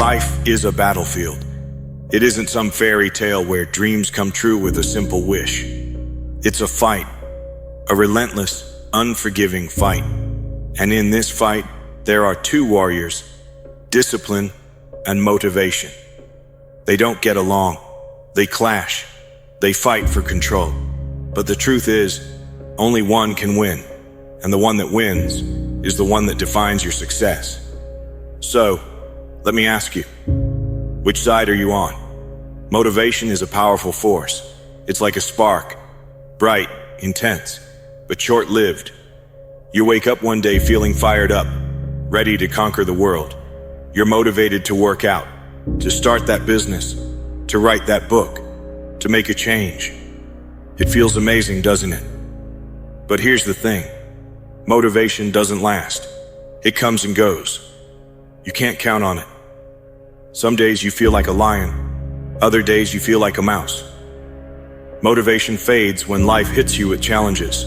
Life is a battlefield. It isn't some fairy tale where dreams come true with a simple wish. It's a fight, a relentless, unforgiving fight. And in this fight, there are two warriors: discipline and motivation. They don't get along. They clash. They fight for control. But the truth is, only one can win. And the one that wins is the one that defines your success. So, let me ask you, which side are you on? Motivation is a powerful force. It's like a spark, bright, intense, but short-lived. You wake up one day feeling fired up, ready to conquer the world. You're motivated to work out, to start that business, to write that book, to make a change. It feels amazing, doesn't it? But here's the thing. Motivation doesn't last. It comes and goes. You can't count on it. Some days you feel like a lion. Other days you feel like a mouse. Motivation fades when life hits you with challenges.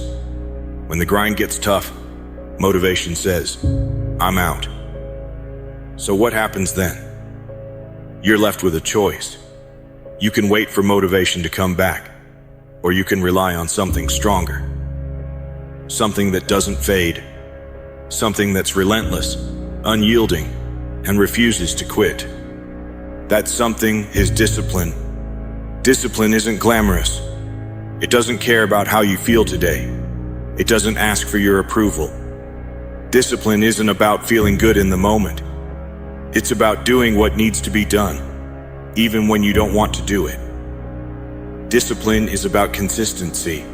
When the grind gets tough, motivation says, "I'm out." So what happens then? You're left with a choice. You can wait for motivation to come back, or you can rely on something stronger. Something that doesn't fade. Something that's relentless, unyielding, and refuses to quit. That something is discipline. Discipline isn't glamorous. It doesn't care about how you feel today. It doesn't ask for your approval. Discipline isn't about feeling good in the moment. It's about doing what needs to be done, even when you don't want to do it. Discipline is about consistency.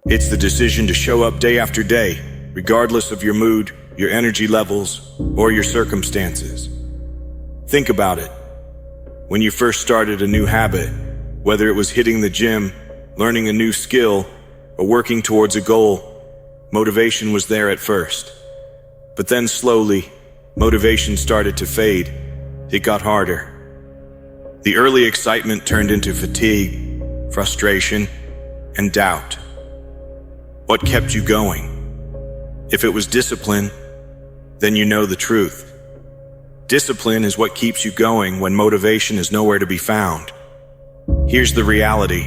It's the decision to show up day after day, regardless of your mood, your energy levels, or your circumstances. Think about it. When you first started a new habit, whether it was hitting the gym, learning a new skill, or working towards a goal, motivation was there at first. But then slowly, motivation started to fade. It got harder. The early excitement turned into fatigue, frustration, and doubt. What kept you going? If it was discipline, then you know the truth. Discipline is what keeps you going when motivation is nowhere to be found. Here's the reality.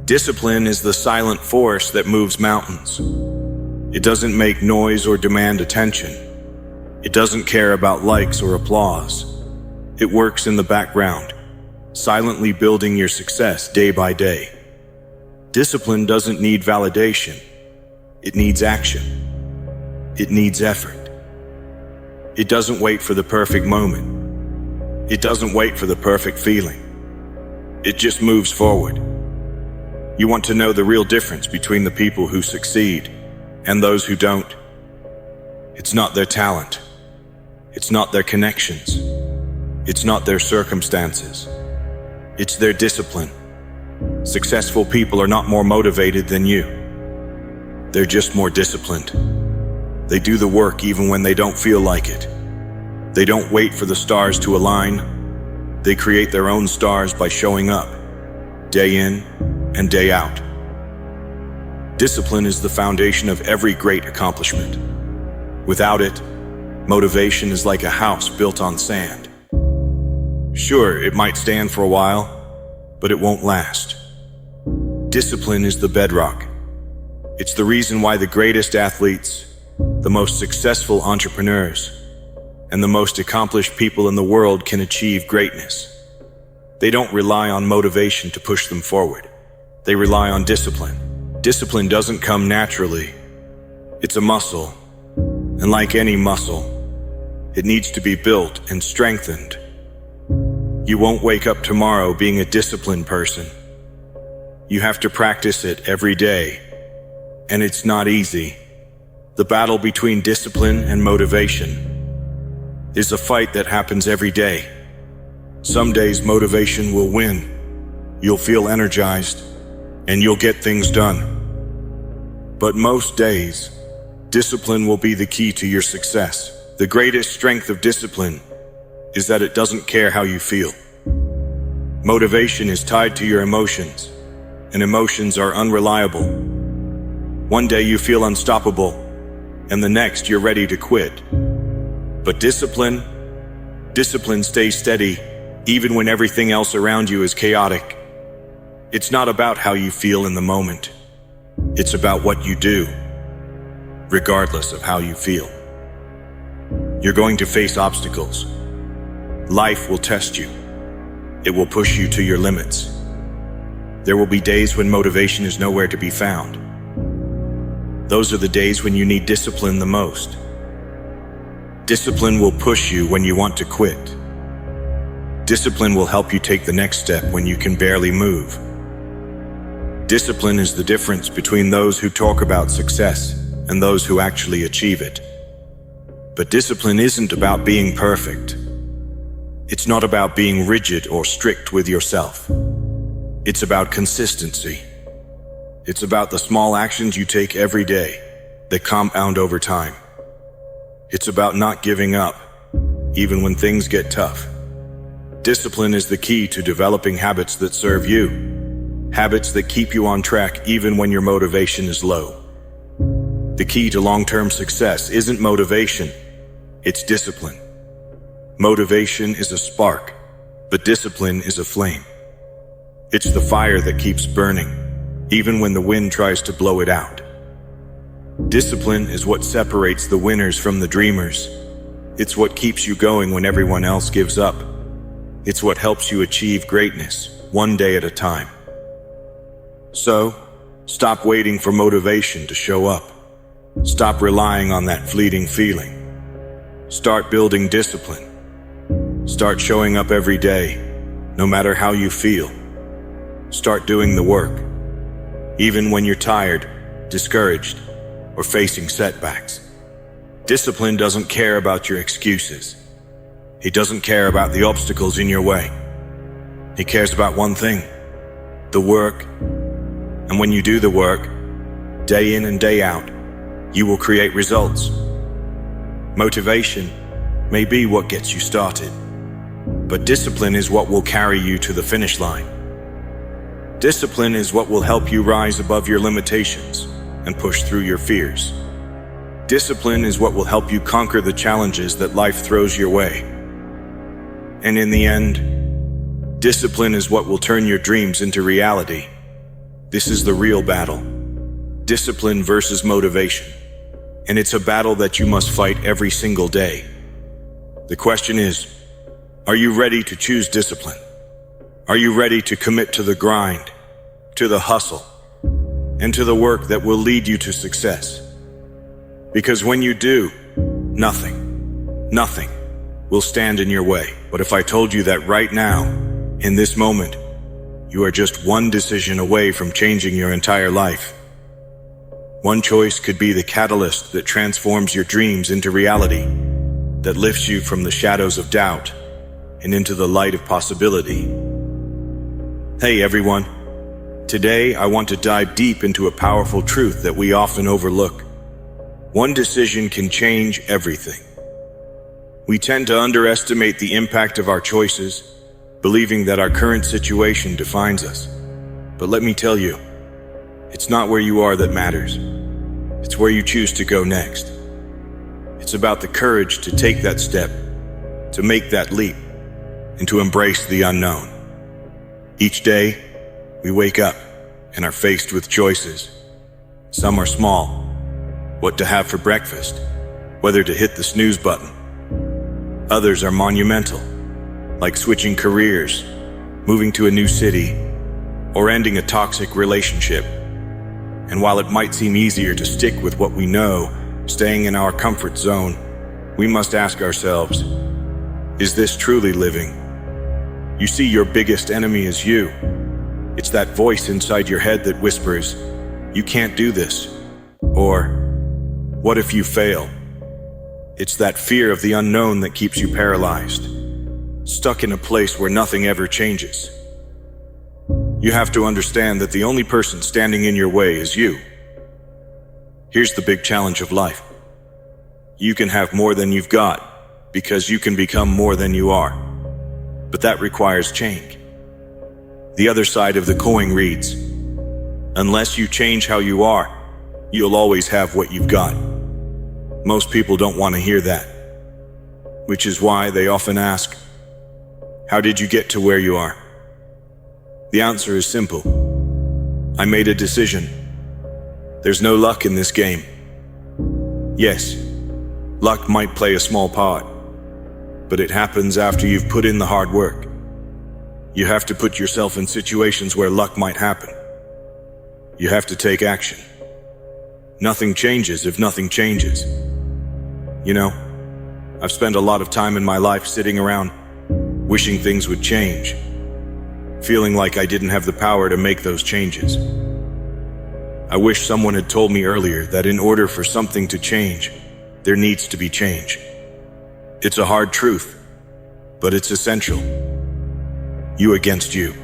Discipline is the silent force that moves mountains. It doesn't make noise or demand attention. It doesn't care about likes or applause. It works in the background, silently building your success day by day. Discipline doesn't need validation. It needs action. It needs effort. It doesn't wait for the perfect moment. It doesn't wait for the perfect feeling. It just moves forward. You want to know the real difference between the people who succeed and those who don't? It's not their talent. It's not their connections. It's not their circumstances. It's their discipline. Successful people are not more motivated than you. They're just more disciplined. They do the work even when they don't feel like it. They don't wait for the stars to align. They create their own stars by showing up, day in and day out. Discipline is the foundation of every great accomplishment. Without it, motivation is like a house built on sand. Sure, it might stand for a while, but it won't last. Discipline is the bedrock. It's the reason why the greatest athletes, the most successful entrepreneurs, and the most accomplished people in the world can achieve greatness. They don't rely on motivation to push them forward. They rely on discipline. Discipline doesn't come naturally. It's a muscle. And like any muscle, it needs to be built and strengthened. You won't wake up tomorrow being a disciplined person. You have to practice it every day. And it's not easy. The battle between discipline and motivation is a fight that happens every day. Some days motivation will win. You'll feel energized and you'll get things done. But most days, discipline will be the key to your success. The greatest strength of discipline is that it doesn't care how you feel. Motivation is tied to your emotions, and emotions are unreliable. One day you feel unstoppable, and the next you're ready to quit. But discipline, Discipline stays steady, even when everything else around you is chaotic. It's not about how you feel in the moment. It's about what you do, regardless of how you feel. You're going to face obstacles. Life will test you. It will push you to your limits. There will be days when motivation is nowhere to be found. Those are the days when you need discipline the most. Discipline will push you when you want to quit. Discipline will help you take the next step when you can barely move. Discipline is the difference between those who talk about success and those who actually achieve it. But discipline isn't about being perfect. It's not about being rigid or strict with yourself. It's about consistency. It's about the small actions you take every day that compound over time. It's about not giving up, even when things get tough. Discipline is the key to developing habits that serve you, habits that keep you on track even when your motivation is low. The key to long-term success isn't motivation, it's discipline. Motivation is a spark, but discipline is a flame. It's the fire that keeps burning, even when the wind tries to blow it out. Discipline is what separates the winners from the dreamers. It's what keeps you going when everyone else gives up. It's what helps you achieve greatness, one day at a time. So, stop waiting for motivation to show up. Stop relying on that fleeting feeling. Start building discipline. Start showing up every day, no matter how you feel. Start doing the work, even when you're tired, discouraged, or facing setbacks. Discipline doesn't care about your excuses. He doesn't care about the obstacles in your way. He cares about one thing, the work. And when you do the work, day in and day out, you will create results. Motivation may be what gets you started, but discipline is what will carry you to the finish line. Discipline is what will help you rise above your limitations and push through your fears. Discipline is what will help you conquer the challenges that life throws your way. And in the end, discipline is what will turn your dreams into reality. This is the real battle. Discipline versus motivation. And it's a battle that you must fight every single day. The question is, are you ready to choose discipline? Are you ready to commit to the grind, to the hustle, and to the work that will lead you to success? Because when you do, nothing will stand in your way. But if I told you that right now, in this moment, you are just one decision away from changing your entire life. One choice could be the catalyst that transforms your dreams into reality, that lifts you from the shadows of doubt and into the light of possibility. Hey everyone, today I want to dive deep into a powerful truth that we often overlook. One decision can change everything. We tend to underestimate the impact of our choices, believing that our current situation defines us. But let me tell you, it's not where you are that matters. It's where you choose to go next. It's about the courage to take that step, to make that leap, and to embrace the unknown. Each day, we wake up and are faced with choices. Some are small. What to have for breakfast, whether to hit the snooze button. Others are monumental, like switching careers, moving to a new city, or ending a toxic relationship. And while it might seem easier to stick with what we know, staying in our comfort zone, we must ask ourselves, is this truly living? You see, your biggest enemy is you. It's that voice inside your head that whispers, you can't do this. Or, what if you fail? It's that fear of the unknown that keeps you paralyzed, stuck in a place where nothing ever changes. You have to understand that the only person standing in your way is you. Here's the big challenge of life. You can have more than you've got because you can become more than you are. But that requires change. The other side of the coin reads, unless you change how you are, you'll always have what you've got. Most people don't want to hear that. which is why they often ask, "How did you get to where you are?" The answer is simple. I made a decision. There's no luck in this game. Yes, luck might play a small part, but it happens after you've put in the hard work. You have to put yourself in situations where luck might happen. You have to take action. Nothing changes if nothing changes. You know, I've spent a lot of time in my life sitting around, wishing things would change, feeling like I didn't have the power to make those changes. I wish someone had told me earlier that in order for something to change, there needs to be change. It's a hard truth, but it's essential. You against you.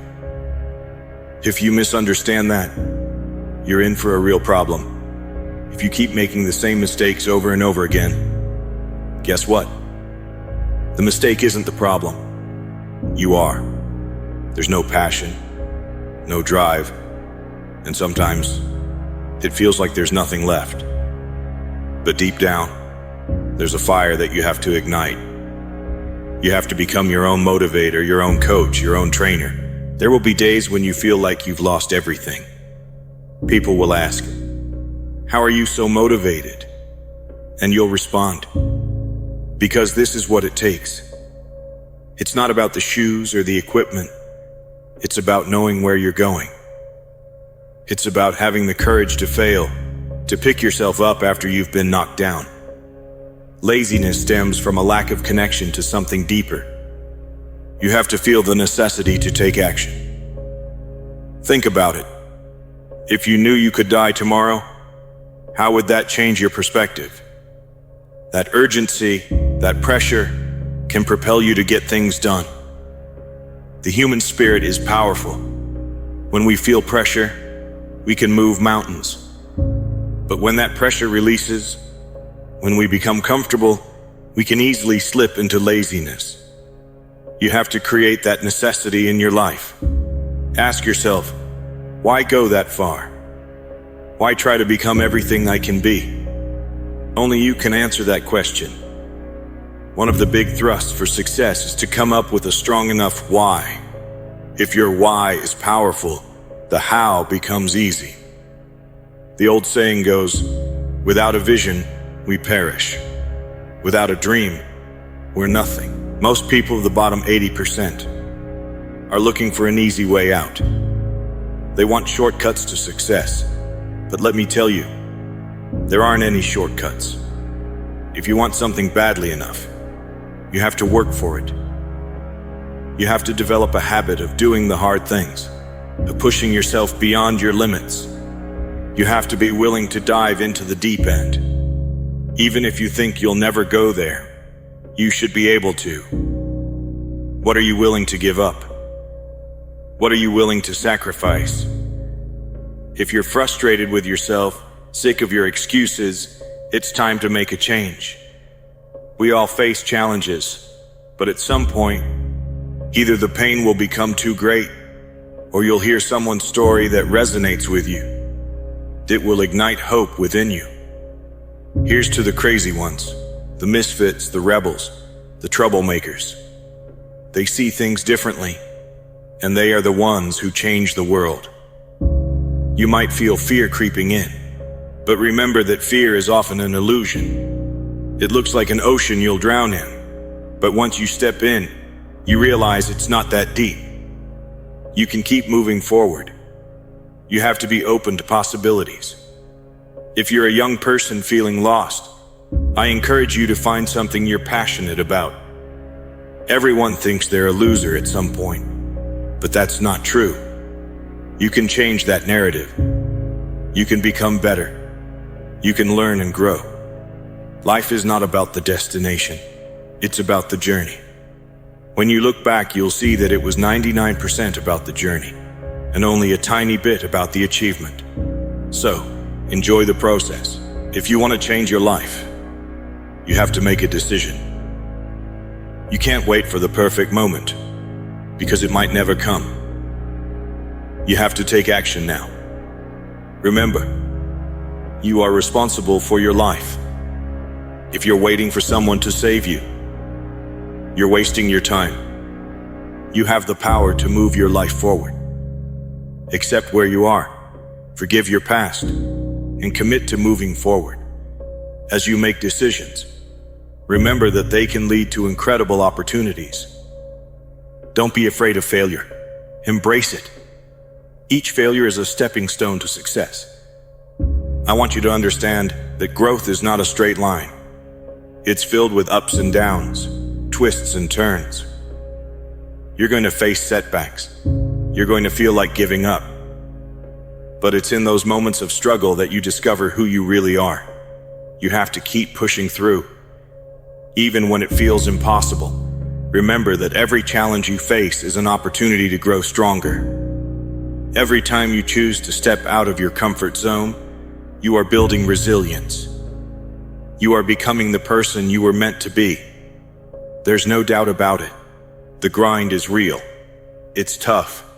If you misunderstand that, you're in for a real problem. If you keep making the same mistakes over and over again, guess what? The mistake isn't the problem. You are. There's no passion, no drive, and sometimes it feels like there's nothing left. But deep down, there's a fire that you have to ignite. You have to become your own motivator, your own coach, your own trainer. There will be days when you feel like you've lost everything. People will ask, "How are you so motivated?" And you'll respond, "Because this is what it takes." It's not about the shoes or the equipment. It's about knowing where you're going. It's about having the courage to fail, to pick yourself up after you've been knocked down. Laziness stems from a lack of connection to something deeper. You have to feel the necessity to take action. Think about it. If you knew you could die tomorrow, how would that change your perspective? That urgency, that pressure, can propel you to get things done. The human spirit is powerful. When we feel pressure, we can move mountains. But when that pressure releases, when we become comfortable, we can easily slip into laziness. You have to create that necessity in your life. Ask yourself, why go that far? Why try to become everything I can be? Only you can answer that question. One of the big thrusts for success is to come up with a strong enough why. If your why is powerful, the how becomes easy. The old saying goes, without a vision, we perish. Without a dream, we're nothing. Most people of the bottom 80% are looking for an easy way out. They want shortcuts to success. But let me tell you, there aren't any shortcuts. If you want something badly enough, you have to work for it. You have to develop a habit of doing the hard things, of pushing yourself beyond your limits. You have to be willing to dive into the deep end. Even if you think you'll never go there, you should be able to. What are you willing to give up? What are you willing to sacrifice? If you're frustrated with yourself, sick of your excuses, it's time to make a change. We all face challenges, but at some point, either the pain will become too great, or you'll hear someone's story that resonates with you. It will ignite hope within you. Here's to the crazy ones, the misfits, the rebels, the troublemakers. They see things differently, and they are the ones who change the world. You might feel fear creeping in, but remember that fear is often an illusion. It looks like an ocean you'll drown in, but once you step in, you realize it's not that deep. You can keep moving forward. You have to be open to possibilities. If you're a young person feeling lost, I encourage you to find something you're passionate about. Everyone thinks they're a loser at some point, but that's not true. You can change that narrative. You can become better. You can learn and grow. Life is not about the destination. It's about the journey. When you look back, you'll see that it was 99% about the journey and only a tiny bit about the achievement. So, enjoy the process. If you want to change your life, you have to make a decision. You can't wait for the perfect moment because it might never come. You have to take action now. Remember, you are responsible for your life. If you're waiting for someone to save you, You're wasting your time. You have the power to move your life forward. Accept where you are, forgive your past, and commit to moving forward. As you make decisions, remember that they can lead to incredible opportunities. Don't be afraid of failure. Embrace it. Each failure is a stepping stone to success. I want you to understand that growth is not a straight line. It's filled with ups and downs, twists and turns. You're going to face setbacks. You're going to feel like giving up. But it's in those moments of struggle that you discover who you really are. You have to keep pushing through, even when it feels impossible. Remember that every challenge you face is an opportunity to grow stronger. Every time you choose to step out of your comfort zone, you are building resilience. You are becoming the person you were meant to be. There's no doubt about it. The grind is real. It's tough.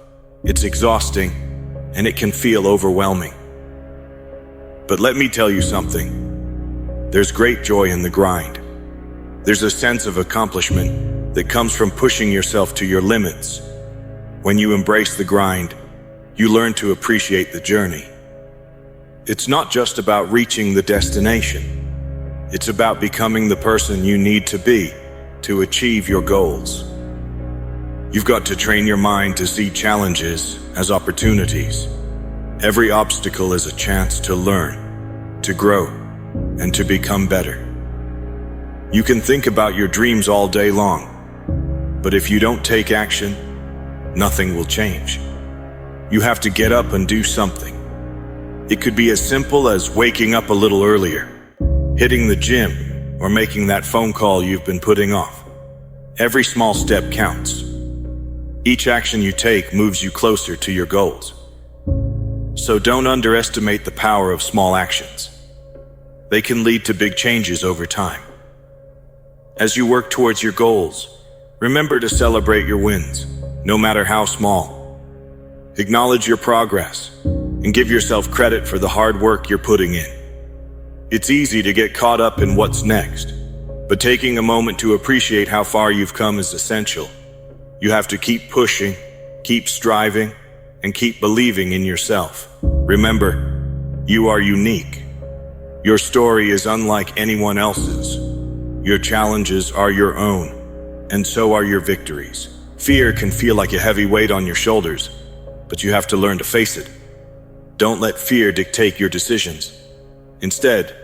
It's exhausting, and it can feel overwhelming. But let me tell you something. There's great joy in the grind. There's a sense of accomplishment that comes from pushing yourself to your limits. When you embrace the grind, you learn to appreciate the journey. It's not just about reaching the destination. It's about becoming the person you need to be to achieve your goals. You've got to train your mind to see challenges as opportunities. Every obstacle is a chance to learn, to grow, and to become better. You can think about your dreams all day long, but if you don't take action, nothing will change. You have to get up and do something. It could be as simple as waking up a little earlier, hitting the gym, or making that phone call you've been putting off. Every small step counts. Each action you take moves you closer to your goals. So don't underestimate the power of small actions. They can lead to big changes over time. As you work towards your goals, remember to celebrate your wins, no matter how small. Acknowledge your progress and give yourself credit for the hard work you're putting in. It's easy to get caught up in what's next, but taking a moment to appreciate how far you've come is essential. You have to keep pushing, keep striving, and keep believing in yourself. Remember, you are unique. Your story is unlike anyone else's. Your challenges are your own, and so are your victories. Fear can feel like a heavy weight on your shoulders, but you have to learn to face it. Don't let fear dictate your decisions. Instead,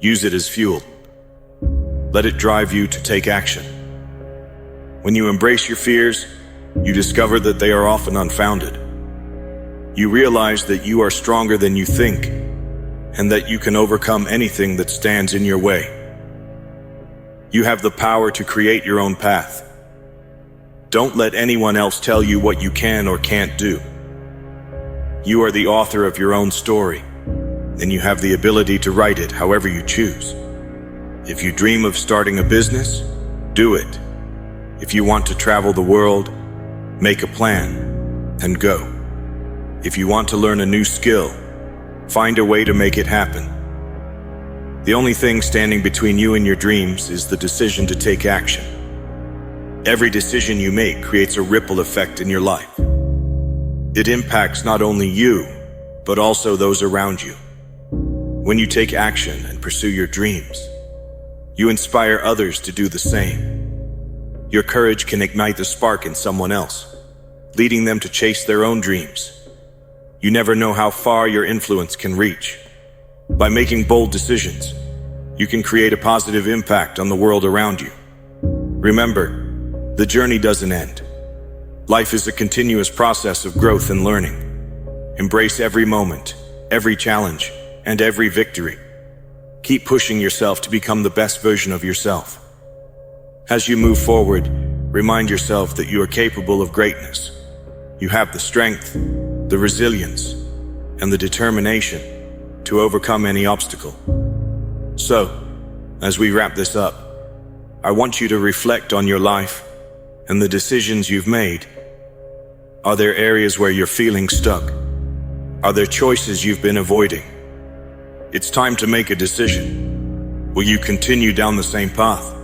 use it as fuel. Let it drive you to take action. When you embrace your fears, you discover that they are often unfounded. You realize that you are stronger than you think, and that you can overcome anything that stands in your way. You have the power to create your own path. Don't let anyone else tell you what you can or can't do. You are the author of your own story, and you have the ability to write it however you choose. If you dream of starting a business, do it. If you want to travel the world, make a plan and go. If you want to learn a new skill, find a way to make it happen. The only thing standing between you and your dreams is the decision to take action. Every decision you make creates a ripple effect in your life. It impacts not only you, but also those around you. When you take action and pursue your dreams, you inspire others to do the same. Your courage can ignite the spark in someone else, leading them to chase their own dreams. You never know how far your influence can reach. By making bold decisions, you can create a positive impact on the world around you. Remember, the journey doesn't end. Life is a continuous process of growth and learning. Embrace every moment, every challenge, and every victory. Keep pushing yourself to become the best version of yourself. As you move forward, remind yourself that you are capable of greatness. You have the strength, the resilience, and the determination to overcome any obstacle. So, as we wrap this up, I want you to reflect on your life and the decisions you've made. Are there areas where you're feeling stuck? Are there choices you've been avoiding? It's time to make a decision. Will you continue down the same path?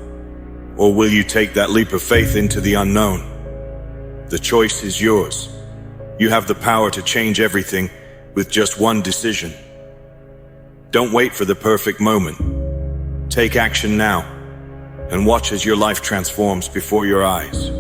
Or will you take that leap of faith into the unknown? The choice is yours. You have the power to change everything with just one decision. Don't wait for the perfect moment. Take action now and watch as your life transforms before your eyes.